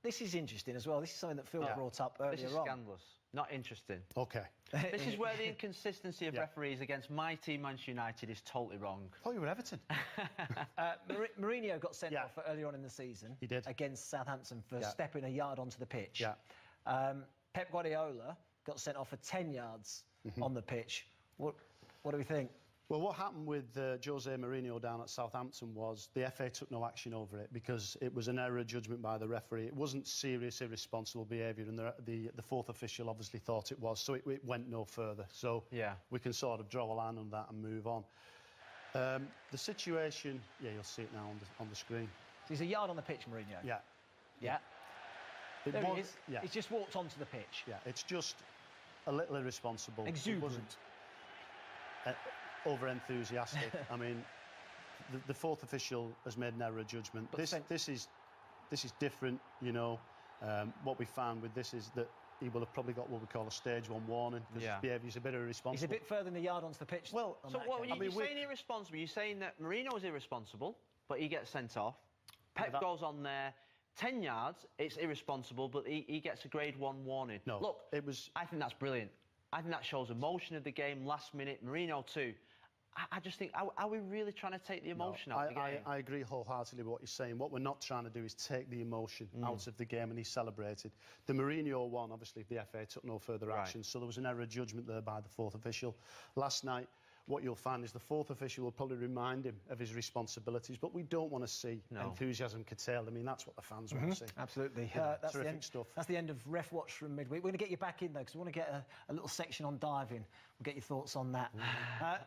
this is interesting as well. This is something that Phil brought up earlier on. This is scandalous. Not interesting. OK. This is where the inconsistency of referees against my team, Manchester United, is totally wrong. I thought you were Everton. Mourinho got sent off earlier on in the season. He did. Against Southampton for stepping a yard onto the pitch. Yeah. Pep Guardiola got sent off for 10 yards on the pitch. What do we think? Well, what happened with Jose Mourinho down at Southampton was the FA took no action over it because it was an error of judgment by the referee. It wasn't serious, irresponsible behaviour, and the fourth official obviously thought it was, so it went no further. So we can sort of draw a line on that and move on. The situation, you'll see it now on the screen. So he's a yard on the pitch, Mourinho. Yeah. Yeah. There he is. Yeah. He's just walked onto the pitch. Yeah, it's just a little irresponsible. Exuberant. Over-enthusiastic. I mean, the fourth official has made an error of judgment. This is different, you know. What we found with this is that he will have probably got what we call a stage 1 warning because his behaviour is a bit irresponsible. He's a bit further than the yard onto the pitch. Well, so what you're saying irresponsible? You're saying that Mourinho is irresponsible, but he gets sent off. Pep goes on there. 10 yards, it's irresponsible, but he gets a grade 1 warning. No, look, I think that's brilliant. I think that shows emotion of the game, last minute. Mourinho too. I just think, are we really trying to take the emotion out of the game? I agree wholeheartedly with what you're saying. What we're not trying to do is take the emotion out of the game, and he celebrated. The Mourinho one, obviously, the FA took no further action, so there was an error of judgment there by the fourth official. Last night, what you'll find is the fourth official will probably remind him of his responsibilities, but we don't want to see enthusiasm curtailed. I mean, that's what the fans want to see. Absolutely. That's terrific stuff. That's the end of Ref Watch from midweek. We're going to get you back in, though, because we want to get a little section on diving. We'll get your thoughts on that.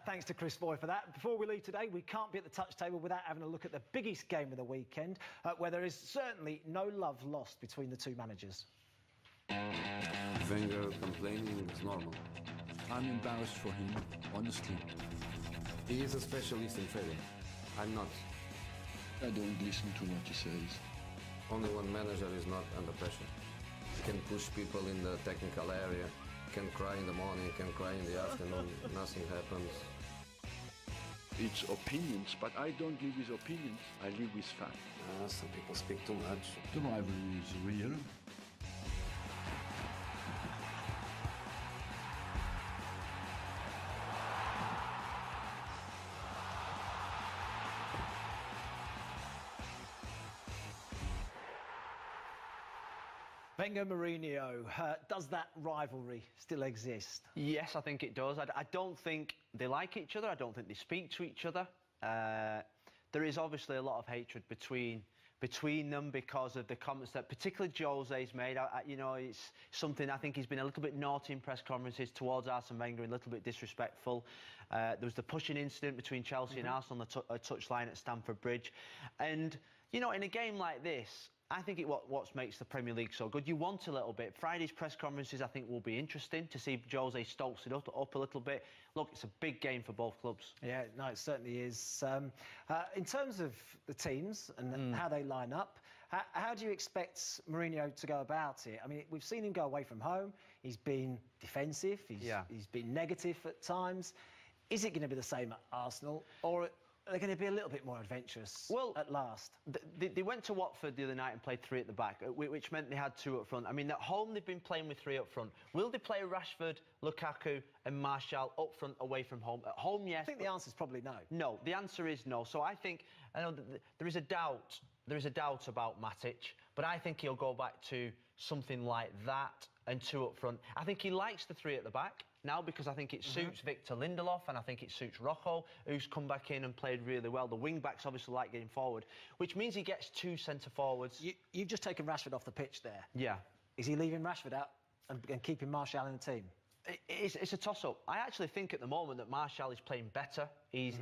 Thanks to Chris Boy for that. Before we leave today, we can't be at the touch table without having a look at the biggest game of the weekend, where there is certainly no love lost between the two managers. Wenger complaining is normal. I'm embarrassed for him, honestly. He is a specialist in failing. I'm not. I don't listen to what he says. Only one manager is not under pressure. Can push people in the technical area, can cry in the morning, can cry in the afternoon, nothing happens. It's opinions, but I don't live with opinions, I live with facts. Some people speak too much. The rivalry is real. Wenger Mourinho, does that rivalry still exist? Yes, I think it does. I don't think they like each other. I don't think they speak to each other. There is obviously a lot of hatred between them because of the comments that particularly Jose's made. You know, it's something I think he's been a little bit naughty in press conferences towards Arsene Wenger, a little bit disrespectful. There was the pushing incident between Chelsea and Arsenal on the touchline at Stamford Bridge. And, you know, in a game like this, I think what makes the Premier League so good. You want a little bit. Friday's press conferences, I think, will be interesting to see Jose Stokes it up a little bit. Look, it's a big game for both clubs. Yeah, no, it certainly is. In terms of the teams and how they line up, how do you expect Mourinho to go about it? I mean, we've seen him go away from home. He's been defensive. He's been negative at times. Is it going to be the same at Arsenal, or are they going to be a little bit more adventurous at last? They went to Watford the other night and played 3 at the back, which meant they had 2 up front. I mean, at home they've been playing with 3 up front. Will they play Rashford, Lukaku and Martial up front away from home? At home, yes. I think the answer is probably no. No, the answer is no. So I think, I know there is a doubt. There is a doubt about Matic, but I think he'll go back to something like that and 2 up front. I think he likes the 3 at the back now because I think it suits Victor Lindelof and I think it suits Rojo, who's come back in and played really well. The wing-backs obviously like getting forward, which means he gets 2 centre-forwards. You've just taken Rashford off the pitch there. Yeah. Is he leaving Rashford out and keeping Martial in the team? It's a toss-up. I actually think at the moment that Martial is playing better. He's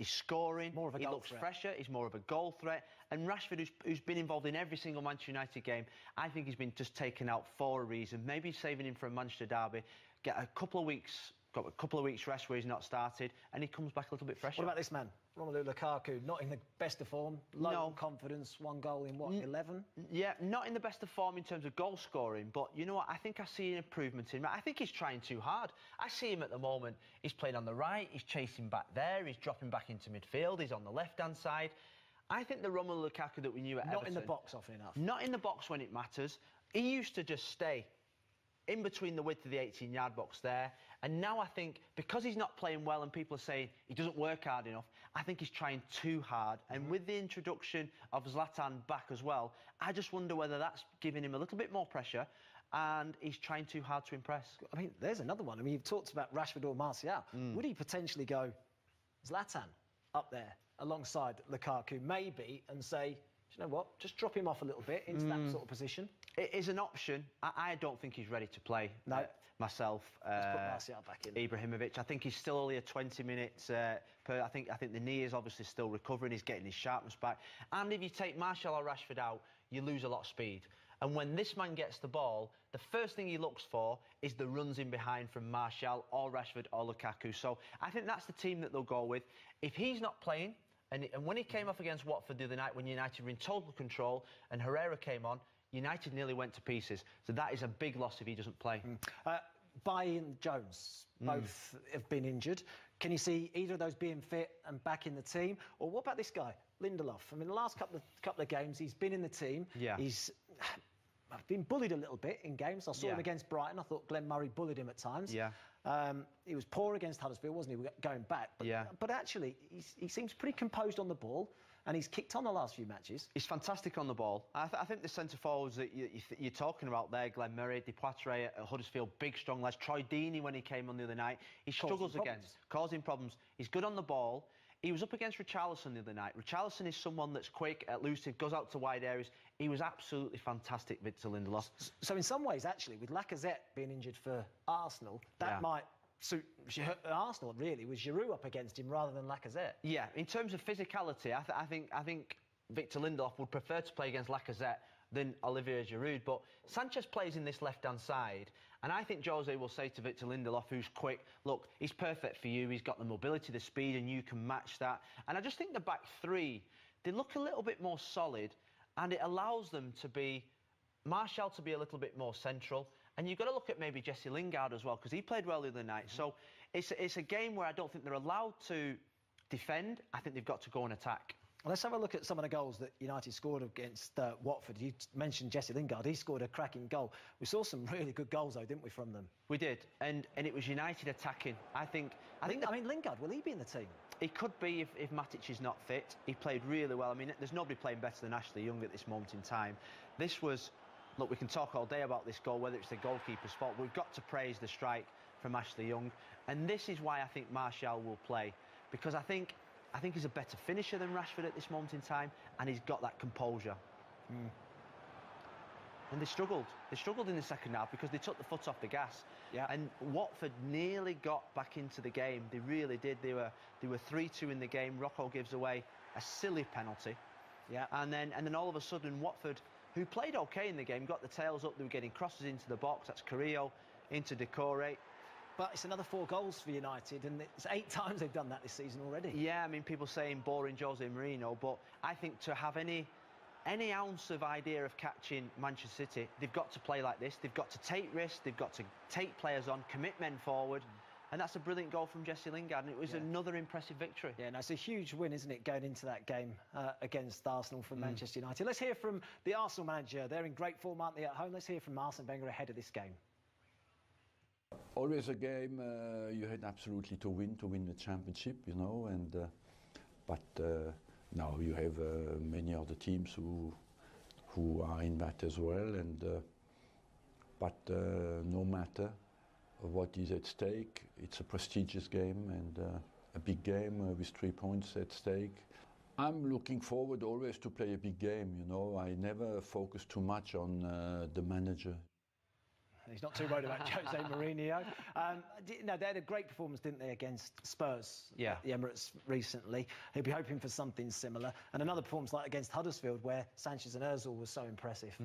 scoring. More of a goal He looks threat. fresher. He's more of a goal threat. And Rashford, who's been involved in every single Manchester United game, I think he's been just taken out for a reason. Maybe saving him for a Manchester derby. Got a couple of weeks rest where he's not started, and he comes back a little bit fresher. What about this man, Romelu Lukaku? Not in the best of form. Low confidence. 1 goal in what, 11? Yeah, not in the best of form in terms of goal scoring. But you know what? I think I see an improvement in him. I think he's trying too hard. I see him at the moment. He's playing on the right. He's chasing back there. He's dropping back into midfield. He's on the left-hand side. I think the Romelu Lukaku that we knew at Not Everton... in the box often enough. Not in the box when it matters. He used to just stay in between the width of the 18-yard box there. And now I think, because he's not playing well and people are saying he doesn't work hard enough, I think he's trying too hard. And with the introduction of Zlatan back as well, I just wonder whether that's giving him a little bit more pressure and he's trying too hard to impress. I mean, there's another one. I mean, you've talked about Rashford or Martial. Would he potentially go Zlatan up there alongside Lukaku, maybe, and say, do you know what, just drop him off a little bit into that sort of position? It is an option. I don't think he's ready to play. No. Myself. Let's put Martial back in. Ibrahimovic. I think he's still only a 20 minutes per. I think the knee is obviously still recovering. He's getting his sharpness back. And if you take Martial or Rashford out, you lose a lot of speed. And when this man gets the ball, the first thing he looks for is the runs in behind from Martial or Rashford or Lukaku. So I think that's the team that they'll go with. If he's not playing, and when he came off against Watford the other night when United were in total control and Herrera came on, United nearly went to pieces. So that is a big loss if he doesn't play. Bailly and Jones, both have been injured. Can you see either of those being fit and back in the team? Or what about this guy, Lindelof? I mean, the last couple of games, he's been in the team. Yeah. He's been bullied a little bit in games. I saw him against Brighton. I thought Glenn Murray bullied him at times. Yeah. He was poor against Huddersfield, wasn't he, going back? But, but actually, he seems pretty composed on the ball. And he's kicked on the last few matches. He's fantastic on the ball. I think the centre-forwards that you're talking about there, Glenn Murray, Depoitre at Huddersfield, big, strong lads. Troy Deeney, when he came on the other night, he struggles against, causing problems. He's good on the ball. He was up against Richarlison the other night. Richarlison is someone that's quick, elusive, goes out to wide areas. He was absolutely fantastic, Victor Lindelof. So in some ways, actually, with Lacazette being injured for Arsenal, that might suit Arsenal, really, with Giroud up against him rather than Lacazette. Yeah, in terms of physicality, I think Victor Lindelof would prefer to play against Lacazette than Olivier Giroud. But Sanchez plays in this left-hand side, and I think Jose will say to Victor Lindelof, who's quick, look, he's perfect for you. He's got the mobility, the speed, and you can match that. And I just think the back three, they look a little bit more solid, and it allows them to be, Martial to be a little bit more central. And you've got to look at maybe Jesse Lingard as well, because he played well the other night. So it's a game where I don't think they're allowed to defend. I think they've got to go and attack. Well, let's have a look at some of the goals that United scored against Watford. You mentioned Jesse Lingard. He scored a cracking goal. We saw some really good goals, though, didn't we, from them? We did, and it was United attacking. I mean, Lingard, will he be in the team? He could be if Matic is not fit. He played really well. I mean, there's nobody playing better than Ashley Young at this moment in time. This was... Look, we can talk all day about this goal, whether it's the goalkeeper's fault. We've got to praise the strike from Ashley Young. And this is why I think Martial will play. Because I think he's a better finisher than Rashford at this moment in time, and he's got that composure. And they struggled. They struggled in the second half because they took the foot off the gas. Yeah. And Watford nearly got back into the game. They really did. They were 3-2 in the game. Rocco gives away a silly penalty. Yeah. And then all of a sudden, Watford, who played OK in the game, got the tails up. They were getting crosses into the box. That's Carrillo into Decore. But it's another 4 goals for United, and it's 8 times they've done that this season already. Yeah, I mean, people saying boring Jose Mourinho, but I think to have any ounce of idea of catching Manchester City, they've got to play like this. They've got to take risks. They've got to take players on, commit men forward. And that's a brilliant goal from Jesse Lingard, and it was another impressive victory. Yeah, no, it's a huge win, isn't it, going into that game against Arsenal from Manchester United. Let's hear from the Arsenal manager. They're in great form, aren't they, at home? Let's hear from Arsene Wenger ahead of this game. Always a game you had absolutely to win the championship, you know, and but now you have many other teams who are in that as well, and but no matter what is at stake, it's a prestigious game and a big game with 3 points at stake. I'm looking forward always to play a big game, you know. I never focus too much on the manager. He's not too worried about Jose Mourinho. No, they had a great performance, didn't they, against Spurs at the Emirates recently. He'll be hoping for something similar. And another performance like against Huddersfield, where Sanchez and Ozil was so impressive.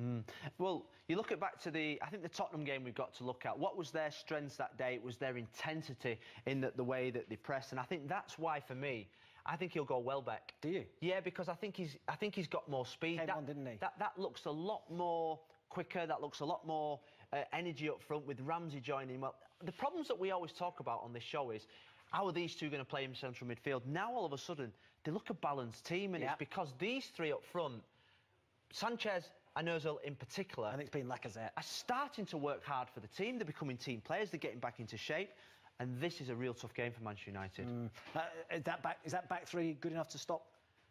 Well, you look back to I think the Tottenham game we've got to look at. What was their strengths that day? It was their intensity in the way that they press. And I think that's why, for me, I think he'll go Welbeck. Do you? Yeah, because I think he's got more speed. Came on, didn't he? That looks a lot more quicker. That looks a lot more energy up front with Ramsey joining. Well, the problems that we always talk about on this show is, how are these two going to play in central midfield? Now, all of a sudden, they look a balanced team, and it's because these three up front, Sanchez and Ozil in particular, and it's been Lacazette, are starting to work hard for the team. They're becoming team players. They're getting back into shape. And this is a real tough game for Manchester United. Is that back three good enough to stop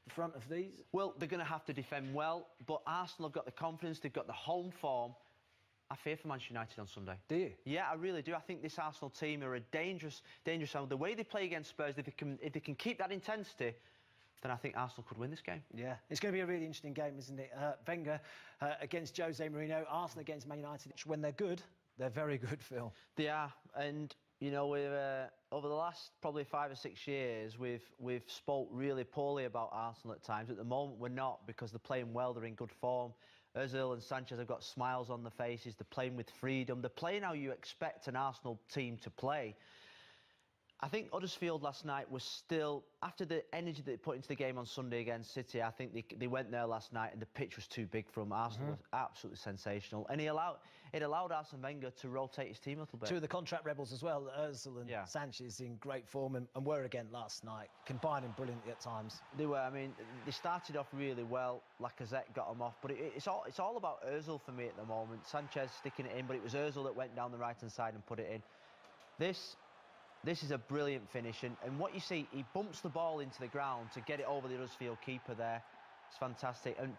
the front of these? Well, they're going to have to defend well, but Arsenal have got the confidence, they've got the home form. I fear for Manchester United on Sunday. Do you? Yeah, I really do. I think this Arsenal team are a dangerous side. The way they play against Spurs, if they can keep that intensity, then I think Arsenal could win this game. Yeah, it's going to be a really interesting game, isn't it? Wenger against Jose Mourinho, Arsenal against Man United. When they're good, they're very good, Phil. They are, and you know, over the last probably 5 or 6 years, we've spoke really poorly about Arsenal at times. At the moment, we're not, because they're playing well, they're in good form. Ozil and Sanchez have got smiles on their faces. They're playing with freedom. They're playing how you expect an Arsenal team to play. I think Huddersfield last night was still, after the energy that they put into the game on Sunday against City, I think they went there last night and the pitch was too big for them. Arsenal was absolutely sensational. And it allowed Arsene Wenger to rotate his team a little bit. Two of the contract rebels as well, Ozil and Sanchez, in great form and were again last night, combining brilliantly at times. They were. I mean, they started off really well. Lacazette got them off. But it's all about Ozil for me at the moment. Sanchez sticking it in, but it was Ozil that went down the right-hand side and put it in. This is a brilliant finish, and what you see, he bumps the ball into the ground to get it over the Huddersfield keeper there. It's fantastic. And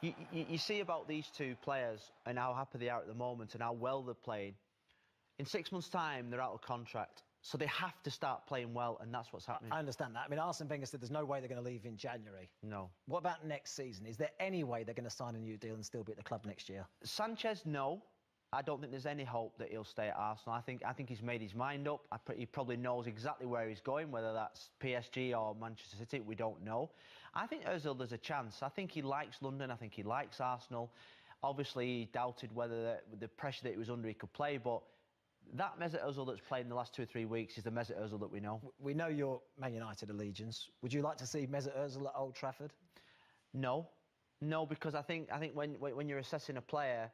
you see about these two players and how happy they are at the moment and how well they're playing. In 6 months' time, they're out of contract, so they have to start playing well, and that's what's happening. I understand that. I mean, Arsene Wenger said there's no way they're going to leave in January. No. What about next season? Is there any way they're going to sign a new deal and still be at the club next year? Sanchez, no. I don't think there's any hope that he'll stay at Arsenal. I think he's made his mind up. He probably knows exactly where he's going, whether that's PSG or Manchester City, we don't know. I think Ozil, there's a chance. I think he likes London. I think he likes Arsenal. Obviously, he doubted whether the pressure that he was under he could play, but that Mesut Ozil that's played in the last 2 or 3 weeks is the Mesut Ozil that we know. We know your Man United allegiance. Would you like to see Mesut Ozil at Old Trafford? No, because I think when you're assessing a player,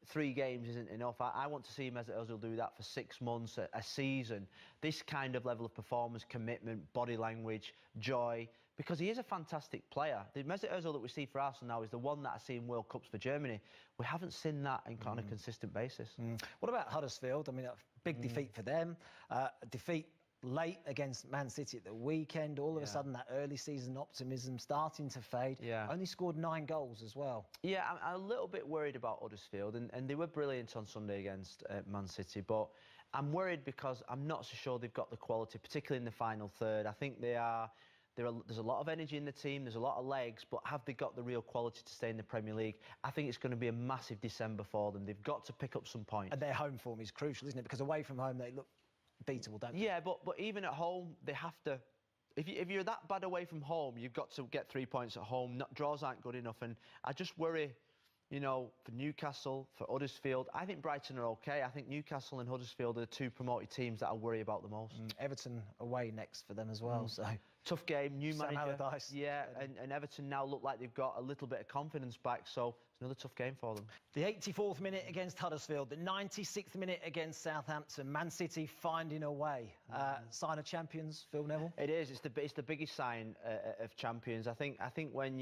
3 games isn't enough. I want to see Mesut Ozil do that for 6 months, a season. This kind of level of performance, commitment, body language, joy, because he is a fantastic player. The Mesut Ozil that we see for Arsenal now is the one that I see in World Cups for Germany. We haven't seen that on a consistent basis. What about Huddersfield? I mean, a big defeat for them. A defeat late against Man City at the weekend. All of a sudden, that early season optimism starting to fade. Only scored 9 goals as well. Yeah, I'm a little bit worried about Huddersfield, and they were brilliant on Sunday against Man City, but I'm worried because I'm not so sure they've got the quality, particularly in the final third. I think there's a lot of energy in the team, there's a lot of legs, but have they got the real quality to stay in the Premier League? I think it's going to be a massive December for them. They've got to pick up some points. And their home form is crucial, isn't it? Because away from home, they look beatable, don't they? Yeah, but even at home, they have to. If you're that bad away from home, you've got to get 3 points at home. Draws aren't good enough, and I just worry, you know, for Newcastle, for Huddersfield. I think Brighton are okay. I think Newcastle and Huddersfield are the 2 promoted teams that I worry about the most. Everton away next for them as well, so tough game, new Sam manager. Allardyce. Yeah, and Everton now look like they've got a little bit of confidence back, so it's another tough game for them. The 84th minute against Huddersfield, the 96th minute against Southampton. Man City finding a way. Sign of champions, Phil Neville? It is. It's the biggest sign of champions. I think when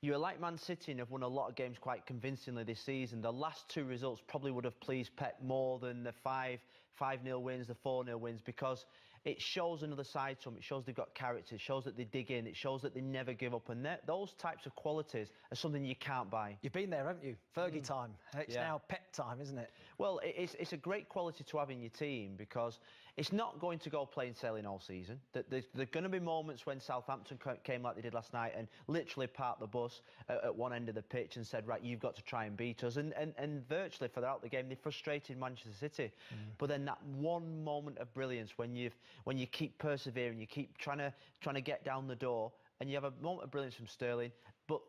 you're like Man City and have won a lot of games quite convincingly this season, the last 2 results probably would have pleased Pep more than the 5-0 wins, the 4-0 wins, because it shows another side to them. It shows they've got character. It shows that they dig in. It shows that they never give up. And those types of qualities are something you can't buy. You've been there, haven't you? Fergie time. It's now Pep time, isn't it? Well, it's a great quality to have in your team, because it's not going to go plain sailing all season. There are going to be moments when Southampton came like they did last night and literally parked the bus at one end of the pitch and said, right, you've got to try and beat us. And virtually throughout the game, they frustrated Manchester City. But then that one moment of brilliance when you keep persevering, you keep trying to get down the door, and you have a moment of brilliance from Sterling. But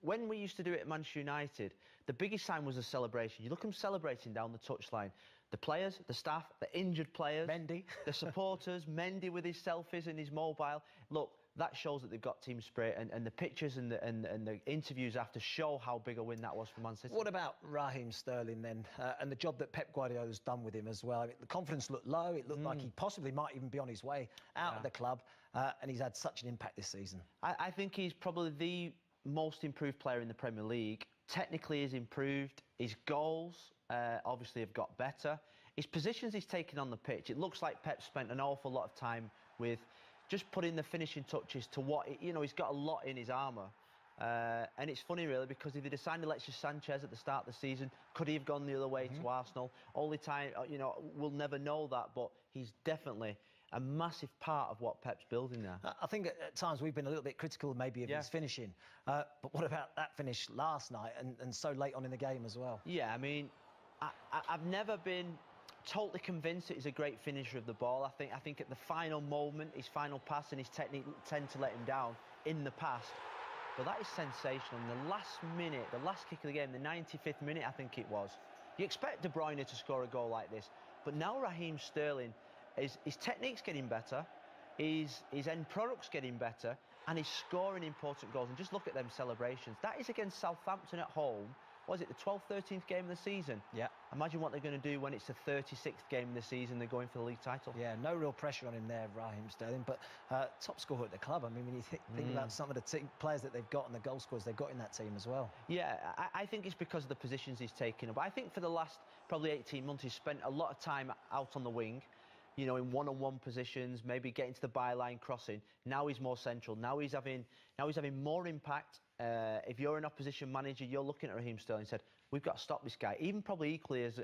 when we used to do it at Manchester United, the biggest sign was the celebration. You look at them celebrating down the touchline. The players, the staff, the injured players, Mendy, the supporters, Mendy with his selfies and his mobile. Look, that shows that they've got team spirit, and the pictures and the interviews after show how big a win that was for Man City. What about Raheem Sterling then, and the job that Pep Guardiola's done with him as well? I mean, the confidence looked low. It looked like he possibly might even be on his way out of the club, and he's had such an impact this season. I think he's probably the most improved player in the Premier League. Technically, he's improved. His goals obviously have got better. His positions he's taken on the pitch, it looks like Pep spent an awful lot of time with just putting the finishing touches to what, he's got a lot in his armour. And it's funny, really, because if they'd have signed Alexis Sanchez at the start of the season, could he have gone the other way to Arsenal? Only time, we'll never know that, but he's definitely a massive part of what Pep's building there. I think at times we've been a little bit critical maybe of his finishing. But what about that finish last night and so late on in the game as well? Yeah, I mean, I've never been totally convinced that he's a great finisher of the ball. I think at the final moment, his final pass and his technique tend to let him down in the past. But that is sensational. In the last minute, the last kick of the game, the 95th minute, I think it was. You expect De Bruyne to score a goal like this, but now Raheem Sterling, his technique's getting better, his end product's getting better, and he's scoring important goals. And just look at them celebrations. That is against Southampton at home. Was it the 12th, 13th game of the season? Yeah. Imagine what they're going to do when it's the 36th game of the season, they're going for the league title. Yeah, no real pressure on him there, Raheem Sterling, but top scorer at the club. I mean, when you think about some of the players that they've got and the goal scorers they've got in that team as well. Yeah, I think it's because of the positions he's taken up. I think for the last probably 18 months, he's spent a lot of time out on the wing, in one-on-one positions, maybe getting to the byline, crossing. Now he's more central. Now he's having more impact. If you're an opposition manager, you're looking at Raheem Sterling and said, we've got to stop this guy. Even probably equally as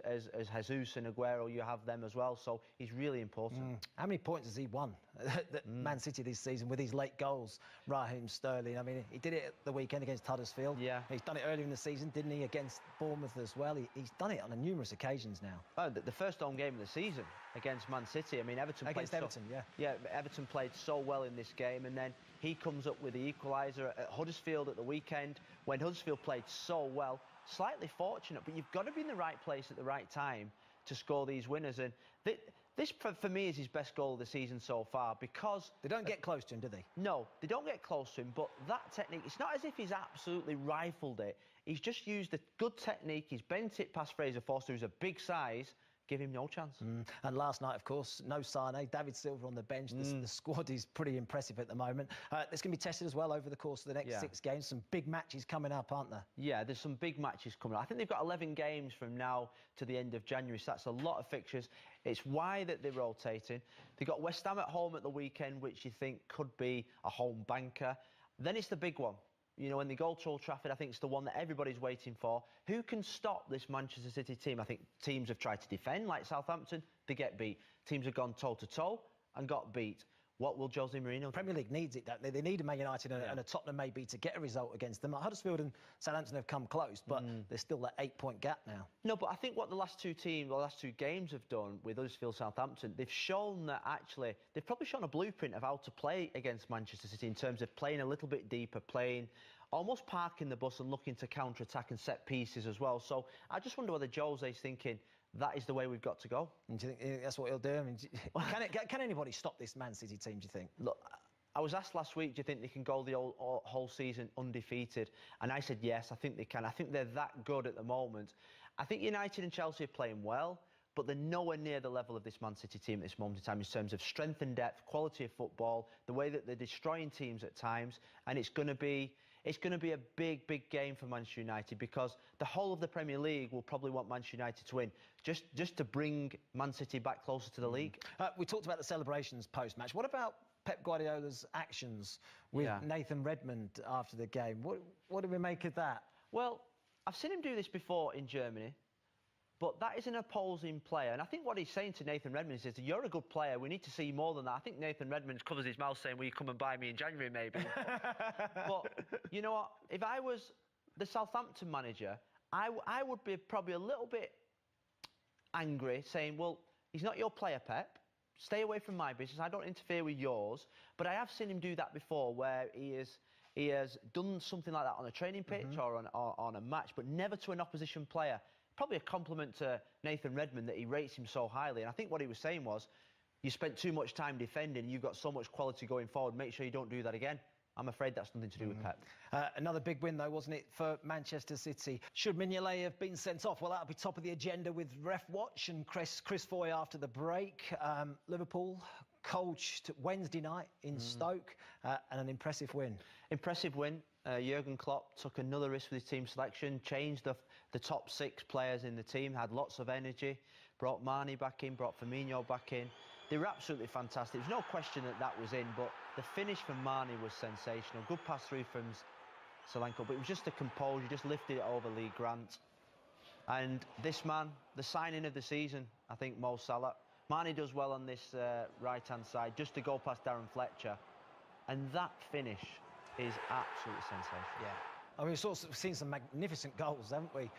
Jesus and Aguero, you have them as well. So he's really important. How many points has he won at Man City this season with his late goals, Raheem Sterling? I mean, he did it at the weekend against Huddersfield. Yeah. He's done it earlier in the season, didn't he, against Bournemouth as well? He's done it on numerous occasions now. Oh, the first home game of the season against Man City. I mean, Everton played so well in this game, and then he comes up with the equaliser at Huddersfield at the weekend when Huddersfield played so well. Slightly fortunate, but you've got to be in the right place at the right time to score these winners. And this, for me, is his best goal of the season so far, because they don't get close to him, do they? No, they don't get close to him, but that technique, it's not as if he's absolutely rifled it. He's just used a good technique. He's bent it past Fraser Forster, who's a big size. Give him no chance. And last night, of course, no Sané, David Silva on the bench. The squad is pretty impressive at the moment. It's going to be tested as well over the course of the next 6 games. Some big matches coming up, aren't there? Yeah, there's some big matches coming up. I think they've got 11 games from now to the end of January, so that's a lot of fixtures. It's why that they're rotating. They've got West Ham at home at the weekend, which you think could be a home banker. Then it's the big one. When they go to Old Trafford, I think it's the one that everybody's waiting for. Who can stop this Manchester City team? I think teams have tried to defend, like Southampton, they get beat. Teams have gone toe-to-toe and got beat. What will Jose Mourinho do? Premier League needs it, don't they? They need a Man United and a Tottenham maybe to get a result against them. Huddersfield and Southampton have come close, but there's still that 8-point gap now. No, but I think what the last two games have done with Huddersfield, Southampton, they've shown that actually, they've probably shown a blueprint of how to play against Manchester City in terms of playing a little bit deeper, playing almost parking the bus and looking to counter-attack and set pieces as well. So I just wonder whether Jose's thinking, that is the way we've got to go. And do you think that's what he'll do? I mean, can anybody stop this Man City team, do you think? Look, I was asked last week, do you think they can go the whole season undefeated? And I said yes, I think they can. I think they're that good at the moment. I think United and Chelsea are playing well, but they're nowhere near the level of this Man City team at this moment in time in terms of strength and depth, quality of football, the way that they're destroying teams at times, and it's going to be a big, big game for Manchester United, because the whole of the Premier League will probably want Manchester United to win, just to bring Man City back closer to the league. We talked about the celebrations post-match. What about Pep Guardiola's actions with Nathan Redmond after the game? What do we make of that? Well, I've seen him do this before in Germany, but that is an opposing player. And I think what he's saying to Nathan Redmond is, you're a good player, we need to see more than that. I think Nathan Redmond covers his mouth saying, will you come and buy me in January, maybe? But you know what? If I was the Southampton manager, I would be probably a little bit angry, saying, well, he's not your player, Pep. Stay away from my business. I don't interfere with yours. But I have seen him do that before, where he has done something like that on a training pitch or on a match, but never to an opposition player. Probably a compliment to Nathan Redmond that he rates him so highly. And I think what he was saying was, you spent too much time defending, you've got so much quality going forward, make sure you don't do that again. I'm afraid that's nothing to do with Pep. Another big win, though, wasn't it, for Manchester City? Should Mignolet have been sent off? Well, that'll be top of the agenda with Ref Watch and Chris Foy after the break. Liverpool coached Wednesday night in Stoke and an impressive win. Impressive win. Jurgen Klopp took another risk with his team selection, changed the top 6 players in the team, had lots of energy, brought Mane back in, brought Firmino back in. They were absolutely fantastic. There's no question that was in, but the finish from Mane was sensational. Good pass through from Salah, but it was just the composure, just lifted it over Lee Grant. And this man, the signing of the season, I think, Mo Salah. Mane does well on this right-hand side, just to go past Darren Fletcher. And that finish is absolutely sensational. Yeah. I mean, we've seen some magnificent goals, haven't we,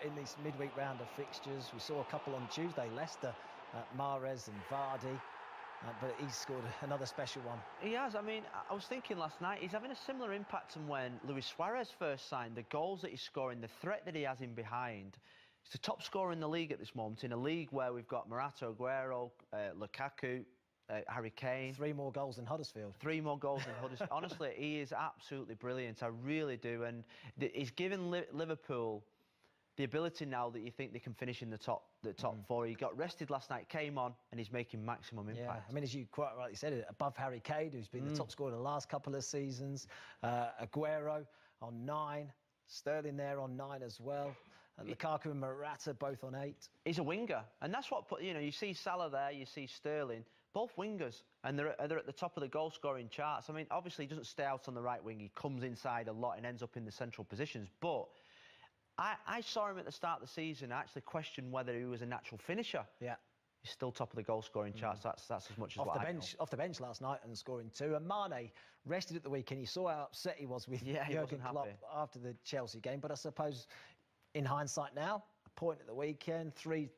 in this midweek round of fixtures. We saw a couple on Tuesday, Leicester, Mahrez and Vardy, but he's scored another special one. He has. I mean, I was thinking last night, he's having a similar impact to when Luis Suarez first signed. The goals that he's scoring, the threat that he has in behind. He's the top scorer in the league at this moment, in a league where we've got Morata, Aguero, Lukaku, Harry Kane. 3 more goals than Huddersfield. 3 more goals than Huddersfield. Honestly, he is absolutely brilliant. I really do. And he's given Liverpool the ability now that you think they can finish in the top 4. He got rested last night, came on, and he's making maximum impact. Yeah, I mean, as you quite rightly said, above Harry Kane, who's been the top scorer the last couple of seasons. Aguero on 9, Sterling there on 9 as well. Lukaku and Morata both on 8. He's a winger, and that's what you see Salah there, you see Sterling, both wingers, and they're at the top of the goal-scoring charts. I mean, obviously he doesn't stay out on the right wing, he comes inside a lot and ends up in the central positions, but I saw him at the start of the season. I actually questioned whether he was a natural finisher. Yeah. He's still top of the goal-scoring charts. That's as much as off the bench last night and scoring 2. And Mane rested at the weekend. You saw how upset he was with Jurgen Klopp after the Chelsea game. But I suppose, in hindsight now, a point at the weekend, 3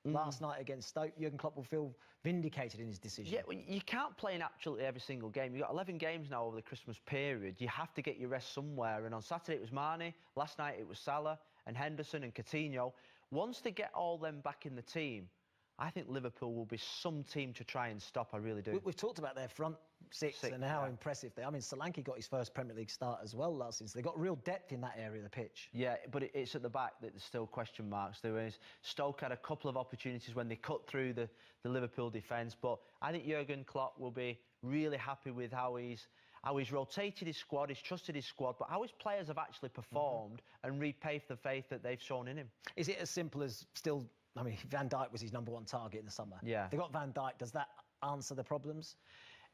last night against Stoke, Jurgen Klopp will feel vindicated in his decision. Yeah, well, you can't play in absolutely every single game. You've got 11 games now over the Christmas period. You have to get your rest somewhere. And on Saturday it was Mane. Last night it was Salah and Henderson and Coutinho. Once they get all them back in the team, I think Liverpool will be some team to try and stop. I really do. We've talked about their front six and how impressive they are. I mean, Solanke got his first Premier League start as well last season. They've got real depth in that area of the pitch. Yeah, but it's at the back that there's still question marks. Stoke had a couple of opportunities when they cut through the Liverpool defence, but I think Jurgen Klopp will be really happy with how he's rotated his squad, he's trusted his squad, but how his players have actually performed and repaid the faith that they've shown in him. Is it as simple as still... I mean, Van Dijk was his #1 target in the summer. Yeah. They got Van Dijk. Does that answer the problems?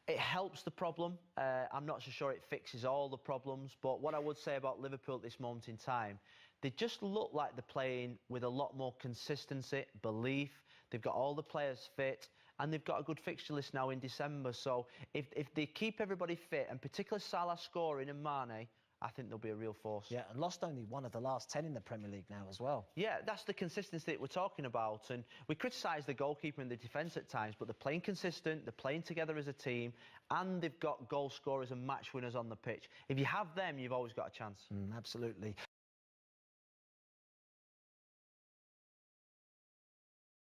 It helps the problem. I'm not so sure it fixes all the problems, but what I would say about Liverpool at this moment in time, they just look like they're playing with a lot more consistency, belief. They've got all the players fit, and they've got a good fixture list now in December. So if they keep everybody fit, and particularly Salah scoring and Mane, I think they'll be a real force. Yeah, and lost only 1 of the last 10 in the Premier League now as well. Yeah, that's the consistency that we're talking about. And we criticise the goalkeeper and the defence at times, but they're playing consistent, they're playing together as a team, and they've got goal scorers and match winners on the pitch. If you have them, you've always got a chance. Absolutely.